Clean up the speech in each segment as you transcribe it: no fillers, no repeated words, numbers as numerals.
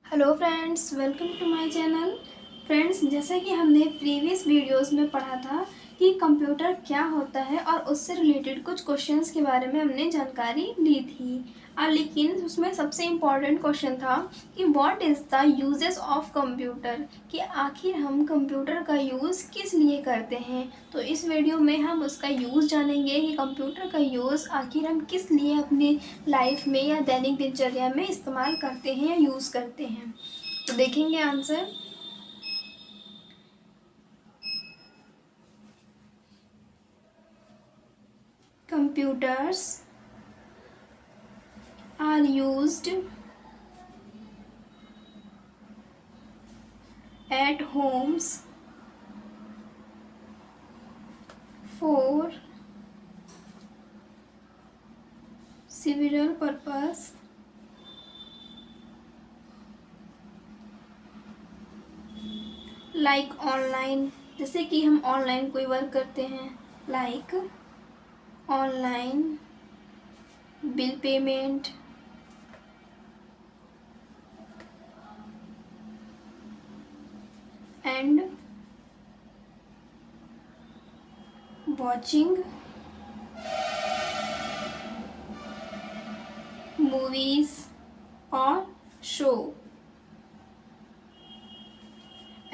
Hello friends, welcome to my channel. Friends, जैसा कि हमने प्रीवियस वीडियोस में पढ़ा था कि कंप्यूटर क्या होता है और उससे रिलेटेड कुछ क्वेश्चंस के बारे में हमने जानकारी ली थी। लेकिन उसमें सबसे इम्पॉर्टेंट क्वेश्चन था कि what is the uses of computer, कि आखिर हम कंप्यूटर का यूज़ किस लिए करते हैं। तो इस वीडियो में हम उसका यूज़ जानेंगे कि कंप्यूटर का यूज़ आखिर हम किस लिए अपनी लाइफ में या दैनिक दिनचर्या में इस्तेमाल करते हैं या यूज़ करते हैं। तो देखेंगे answer. Computers are used at homes for several purpose like online, जैसे कि हम ऑनलाइन कोई वर्क करते हैं, like online bill payment, and watching movies और शो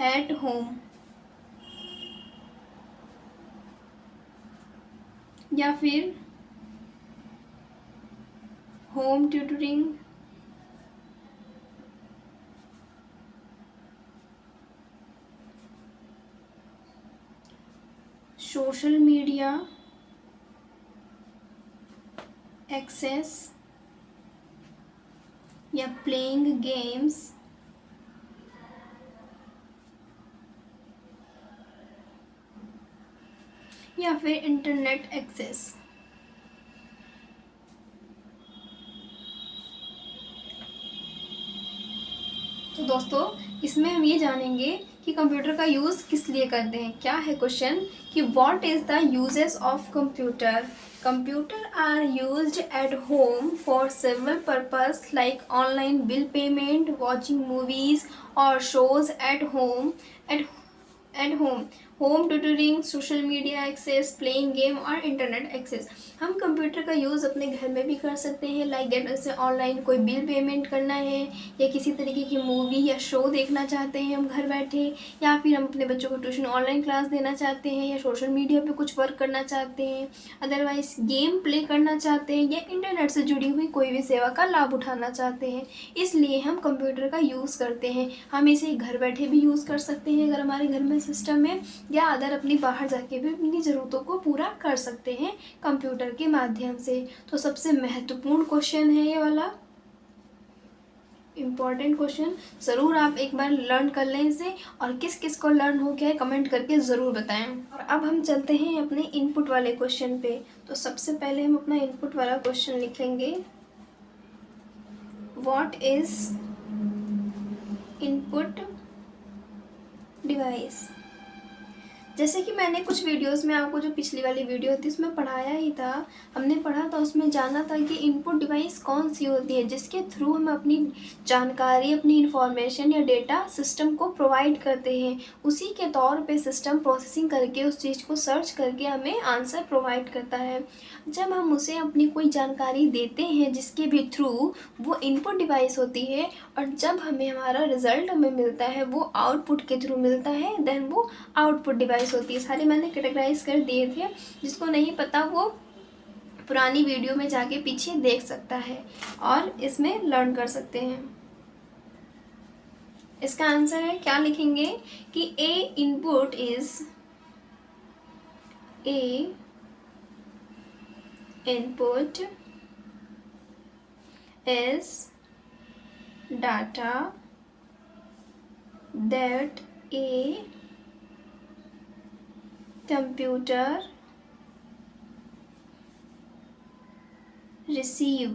एट होम, या फिर home tutoring, social media access, या प्लेइंग गेम्स, या फिर इंटरनेट एक्सेस। तो दोस्तों, इसमें हम ये जानेंगे कि कंप्यूटर का यूज़ किस लिए करते हैं। क्या है क्वेश्चन कि what is the uses of computer. Computer are used at home for several purpose like online bill payment, watching movies और shows at home, at home home tutoring, social media access, playing game और internet access. हम computer का use अपने घर में भी कर सकते हैं, लाइक दैट जैसे ऑनलाइन कोई बिल पेमेंट करना है या किसी तरीके की मूवी या शो देखना चाहते हैं हम घर बैठे, या फिर हम अपने बच्चों को ट्यूशन ऑनलाइन क्लास देना चाहते हैं, या सोशल मीडिया पे कुछ वर्क करना चाहते हैं, अदरवाइज गेम प्ले करना चाहते हैं, या इंटरनेट से जुड़ी हुई कोई भी सेवा का लाभ उठाना चाहते हैं। इसलिए हम कंप्यूटर का यूज़ करते हैं। हम इसे घर बैठे भी यूज़ कर सकते हैं अगर हमारे घर में सिस्टम है, या अदर अपनी बाहर जाके भी अपनी ज़रूरतों को पूरा कर सकते हैं कंप्यूटर के माध्यम से। तो सबसे महत्वपूर्ण क्वेश्चन है ये वाला, इम्पॉर्टेंट क्वेश्चन। ज़रूर आप एक बार लर्न कर लें इसे, और किस किस को लर्न हो गया है कमेंट करके ज़रूर बताएं। और अब हम चलते हैं अपने इनपुट वाले क्वेश्चन पे। तो सबसे पहले हम अपना इनपुट वाला क्वेश्चन लिखेंगे, व्हाट इज़ इनपुट डिवाइस। जैसे कि मैंने कुछ वीडियोस में आपको, जो पिछली वाली वीडियो थी उसमें पढ़ाया ही था, हमने पढ़ा था, उसमें जाना था कि इनपुट डिवाइस कौन सी होती है जिसके थ्रू हम अपनी जानकारी, अपनी इंफॉर्मेशन या डेटा सिस्टम को प्रोवाइड करते हैं। उसी के तौर पे सिस्टम प्रोसेसिंग करके उस चीज़ को सर्च करके हमें आंसर प्रोवाइड करता है। जब हम उसे अपनी कोई जानकारी देते हैं जिसके भी थ्रू, वो इनपुट डिवाइस होती है, और जब हमें हमारा रिजल्ट हमें मिलता है वो आउटपुट के थ्रू मिलता है, देन वो आउटपुट डिवाइस होती है। सारे मैंने कैटेगराइज कर दिए थे, जिसको नहीं पता वो पुरानी वीडियो में जाके पीछे देख सकता है और इसमें लर्न कर सकते हैं। इसका आंसर है, क्या लिखेंगे कि a input is, a input is data that a computer receive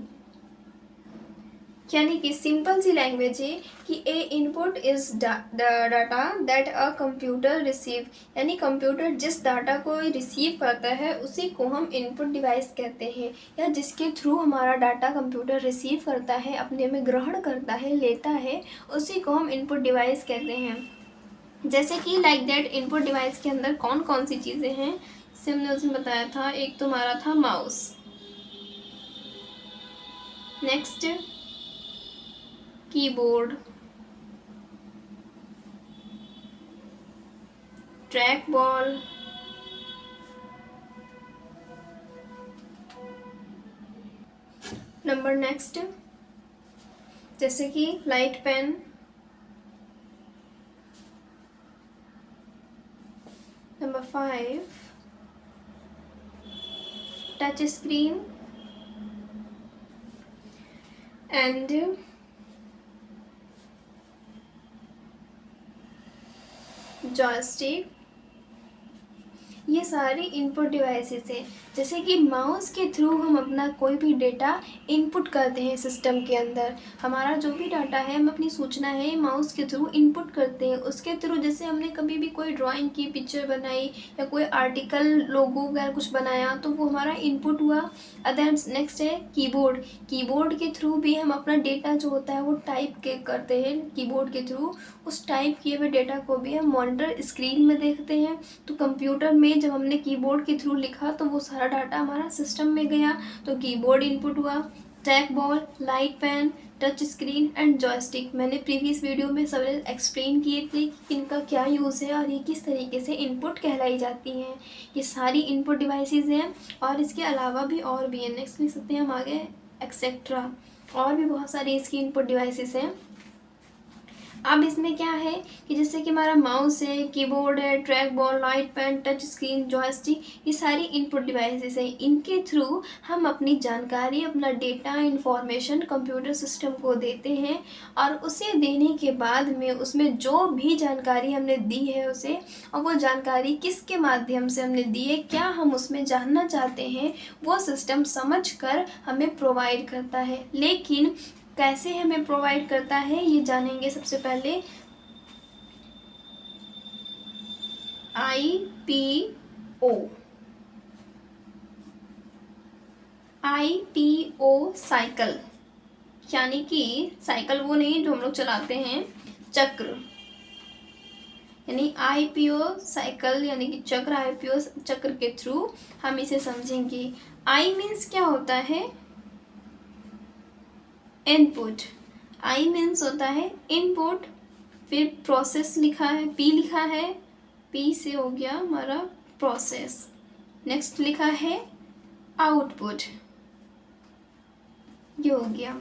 यानी कि सिंपल सी लैंग्वेज है कि a input is data that a computer receive, यानी कंप्यूटर जिस डाटा को रिसीव करता है उसी को हम इनपुट डिवाइस कहते हैं, या जिसके थ्रू हमारा डाटा कंप्यूटर रिसीव करता है, अपने में ग्रहण करता है, लेता है, उसी को हम इनपुट डिवाइस कहते हैं। जैसे कि लाइक दैट इनपुट डिवाइस के अंदर कौन कौन सी चीज़ें हैं, जैसे हमने उसमें बताया था, एक तो हमारा था mouse, next keyboard, track ball, number next जैसे कि light pen, number 5 touch screen and joystick, ये सारी इनपुट डिवाइसेस हैं। जैसे कि माउस के थ्रू हम अपना कोई भी डेटा इनपुट करते हैं सिस्टम के अंदर, हमारा जो भी डाटा है, हम अपनी सूचना है माउस के थ्रू इनपुट करते हैं। उसके थ्रू जैसे हमने कभी भी कोई ड्राइंग की, पिक्चर बनाई या कोई आर्टिकल, लोगो वगैरह कुछ बनाया, तो वो हमारा इनपुट हुआ। अदर नेक्स्ट है कीबोर्ड, कीबोर्ड के थ्रू भी हम अपना डेटा जो होता है वो टाइप के करते हैं कीबोर्ड के थ्रू, उस टाइप किए हुए डेटा को भी हम मॉनिटर स्क्रीन में देखते हैं। तो कंप्यूटर में जब हमने कीबोर्ड के थ्रू लिखा तो वो सारा डाटा हमारा सिस्टम में गया, तो कीबोर्ड इनपुट हुआ। Track ball, light pen, touch screen and joystick, मैंने प्रीवियस वीडियो में सब एक्सप्लेन किए थे कि इनका क्या यूज़ है और ये किस तरीके से इनपुट कहलाई जाती हैं। ये सारी इनपुट डिवाइसेस हैं और इसके अलावा भी और भी हैं। नेक्स्ट लिख सकते हैं हम आगे एक्सेट्रा, और भी बहुत सारी इसकी इनपुट डिवाइसेस हैं। अब इसमें क्या है कि जैसे कि हमारा माउस है, कीबोर्ड है, track ball, light pen, touch screen, joystick, ये सारी इनपुट डिवाइसेस हैं। इनके थ्रू हम अपनी जानकारी, अपना डेटा, इंफॉर्मेशन कंप्यूटर सिस्टम को देते हैं, और उसे देने के बाद में उसमें जो भी जानकारी हमने दी है उसे, और वो जानकारी किसके माध्यम से हमने दी है, क्या हम उसमें जानना चाहते हैं, वो सिस्टम समझकर हमें प्रोवाइड करता है। लेकिन कैसे हमें प्रोवाइड करता है ये जानेंगे। सबसे पहले IPO, IPO साइकिल, यानी कि साइकिल वो नहीं जो हम लोग चलाते हैं, चक्र, यानी IPO साइकिल यानी कि चक्र, IPO चक्र के थ्रू हम इसे समझेंगे। I मीन्स क्या होता है, इनपुट, आई मीन्स होता है इनपुट, फिर प्रोसेस लिखा है, पी लिखा है, पी से हो गया हमारा प्रोसेस। नेक्स्ट लिखा है आउटपुट, ये हो गया।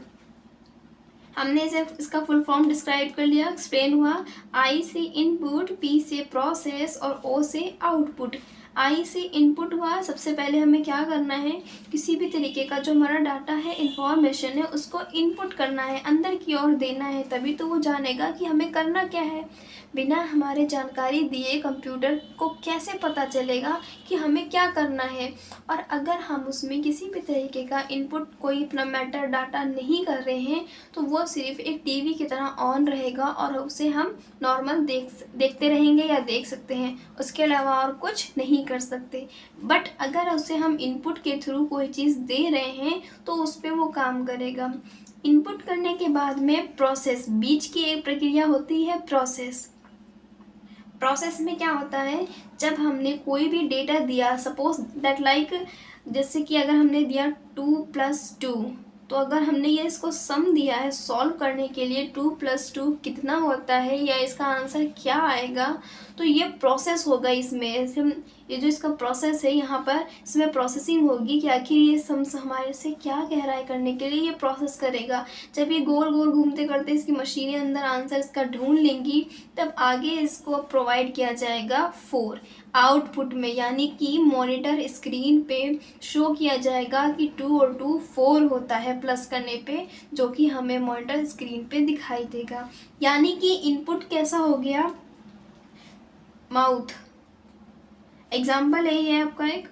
हमने इसे इसका फुल फॉर्म डिस्क्राइब कर लिया, एक्सप्लेन हुआ। आई से इनपुट, पी से प्रोसेस और ओ से आउटपुट। आई से इनपुट हुआ, सबसे पहले हमें क्या करना है, किसी भी तरीके का जो हमारा डाटा है, इंफॉर्मेशन है, उसको इनपुट करना है, अंदर की ओर देना है, तभी तो वो जानेगा कि हमें करना क्या है। बिना हमारे जानकारी दिए कंप्यूटर को कैसे पता चलेगा कि हमें क्या करना है। और अगर हम उसमें किसी भी तरीके का इनपुट, कोई अपना मैटर डाटा नहीं कर रहे हैं, तो वो सिर्फ एक टीवी की तरह ऑन रहेगा और उसे हम नॉर्मल देखते रहेंगे या देख सकते हैं, उसके अलावा और कुछ नहीं कर सकते। बट अगर उसे हम इनपुट के थ्रू कोई चीज़ दे रहे हैं तो उस पर वो काम करेगा। इनपुट करने के बाद में प्रोसेस, बीच की एक प्रक्रिया होती है प्रोसेस। प्रोसेस में क्या होता है, जब हमने कोई भी डेटा दिया, सपोज दैट लाइक, जैसे कि अगर हमने दिया 2+2, तो अगर हमने ये इसको सम दिया है सॉल्व करने के लिए, 2+2 कितना होता है या इसका आंसर क्या आएगा, तो ये प्रोसेस होगा। इसमें ये जो इसका प्रोसेस है यहाँ पर, इसमें प्रोसेसिंग होगी कि आखिर ये सम्स हमारे से क्या कह रहा है करने के लिए, ये प्रोसेस करेगा। जब ये गोल गोल घूमते करते इसकी मशीनें अंदर आंसर इसका ढूंढ लेंगी, तब आगे इसको प्रोवाइड किया जाएगा 4 आउटपुट में, यानी कि मॉनिटर स्क्रीन पे शो किया जाएगा कि 2 और 2 4 होता है प्लस करने पे, जो कि हमें मॉनिटर स्क्रीन पे दिखाई देगा। यानी कि इनपुट कैसा हो गया, माउथ। एग्जाम्पल यही है आपका एक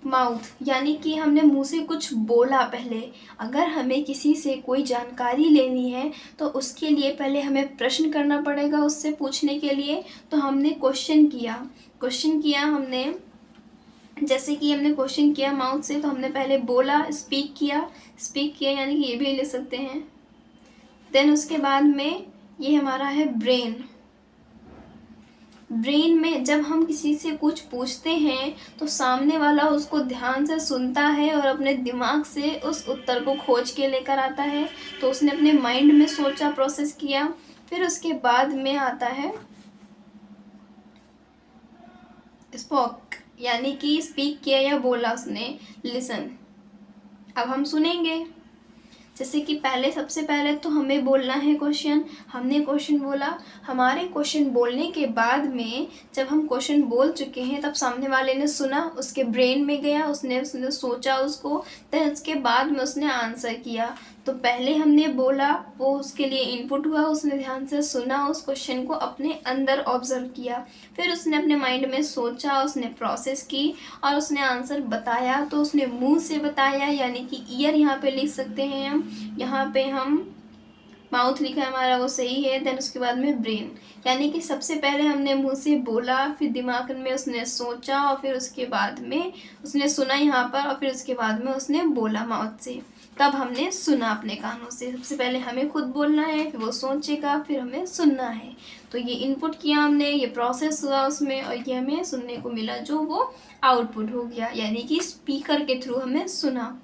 माउथ यानी कि हमने मुंह से कुछ बोला पहले। अगर हमें किसी से कोई जानकारी लेनी है तो उसके लिए पहले हमें प्रश्न करना पड़ेगा उससे पूछने के लिए। तो हमने क्वेश्चन किया हमने, जैसे कि हमने क्वेश्चन किया माउथ से, तो हमने पहले बोला, स्पीक किया यानी कि ये भी ले सकते हैं। देन उसके बाद में ये हमारा है ब्रेन में जब हम किसी से कुछ पूछते हैं तो सामने वाला उसको ध्यान से सुनता है और अपने दिमाग से उस उत्तर को खोज के लेकर आता है। तो उसने अपने माइंड में सोचा, प्रोसेस किया। फिर उसके बाद में आता है स्पोक यानी कि स्पीक किया या बोला उसने, लिसन। अब हम सुनेंगे। जैसे कि सबसे पहले तो हमें बोलना है क्वेश्चन, हमने क्वेश्चन बोला। हमारे क्वेश्चन बोलने के बाद में जब हम क्वेश्चन बोल चुके हैं तब सामने वाले ने सुना, उसके ब्रेन में गया, उसने सोचा उसको, फिर उसके बाद में उसने आंसर किया। तो पहले हमने बोला, वो उसके लिए इनपुट हुआ, उसने ध्यान से सुना, उस क्वेश्चन को अपने अंदर ऑब्जर्व किया, फिर उसने अपने माइंड में सोचा, उसने प्रोसेस की और उसने आंसर बताया। तो उसने मुंह से बताया यानी कि ईयर यहाँ पे लिख सकते हैं हम, यहाँ पे हम माउथ लिखा है हमारा, वो सही है। देन उसके बाद में ब्रेन यानी कि सबसे पहले हमने मुंह से बोला, फिर दिमाग में उसने सोचा और फिर उसके बाद में उसने सुना यहाँ पर, और फिर उसके बाद में उसने बोला माउथ से, तब हमने सुना अपने कानों से। सबसे पहले हमें खुद बोलना है, फिर वो सोचेगा, फिर हमें सुनना है। तो ये इनपुट किया हमने, ये प्रोसेस हुआ उसमें, और ये हमें सुनने को मिला जो वो आउटपुट हो गया, यानी कि स्पीकर के थ्रू हमें सुना।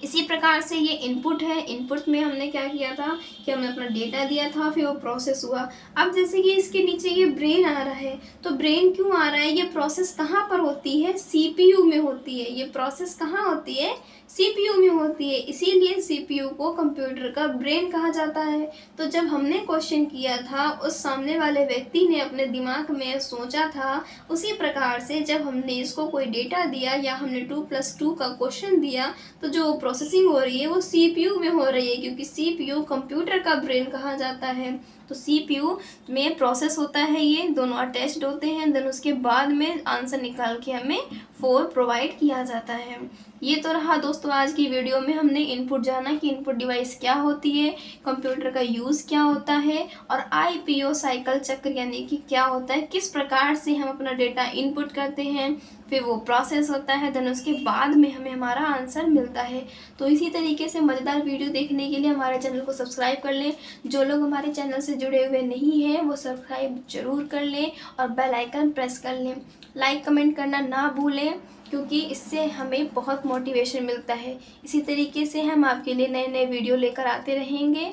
इसी प्रकार से ये इनपुट है। इनपुट में हमने क्या किया था कि हमने अपना डेटा दिया था, फिर वो प्रोसेस हुआ। अब जैसे कि इसके नीचे ये ब्रेन आ रहा है, तो ब्रेन क्यों आ रहा है? ये प्रोसेस कहाँ पर होती है? सीपीयू में होती है। ये प्रोसेस कहाँ होती है? सीपीयू में होती है। इसीलिए सीपीयू को कंप्यूटर का ब्रेन कहा जाता है। तो जब हमने क्वेश्चन किया था, उस सामने वाले व्यक्ति ने अपने दिमाग में सोचा था, उसी प्रकार से जब हमने इसको कोई डेटा दिया या हमने 2+2 का क्वेश्चन दिया, तो जो प्रोसेसिंग हो रही है वो सीपीयू में हो रही है, क्योंकि सीपीयू कंप्यूटर का ब्रेन कहा जाता है। तो सीपीयू में प्रोसेस होता है, ये दोनों अटैच्ड होते हैं। देन उसके बाद में आंसर निकाल के हमें 4 प्रोवाइड किया जाता है। ये तो रहा दोस्तों आज की वीडियो में हमने इनपुट जाना कि इनपुट डिवाइस क्या होती है, कंप्यूटर का यूज़ क्या होता है, और आईपीओ साइकिल चक्र यानी कि क्या होता है, किस प्रकार से हम अपना डेटा इनपुट करते हैं, फिर वो प्रोसेस होता है, देन उसके बाद में हमें हमारा आंसर मिलता है। तो इसी तरीके से मज़ेदार वीडियो देखने के लिए हमारे चैनल को सब्सक्राइब कर लें। जो लोग हमारे चैनल से जुड़े हुए नहीं हैं वो सब्सक्राइब जरूर कर लें और बेल आइकन प्रेस कर लें। लाइक कमेंट करना ना भूलें, क्योंकि इससे हमें बहुत मोटिवेशन मिलता है। इसी तरीके से हम आपके लिए नए नए वीडियो लेकर आते रहेंगे।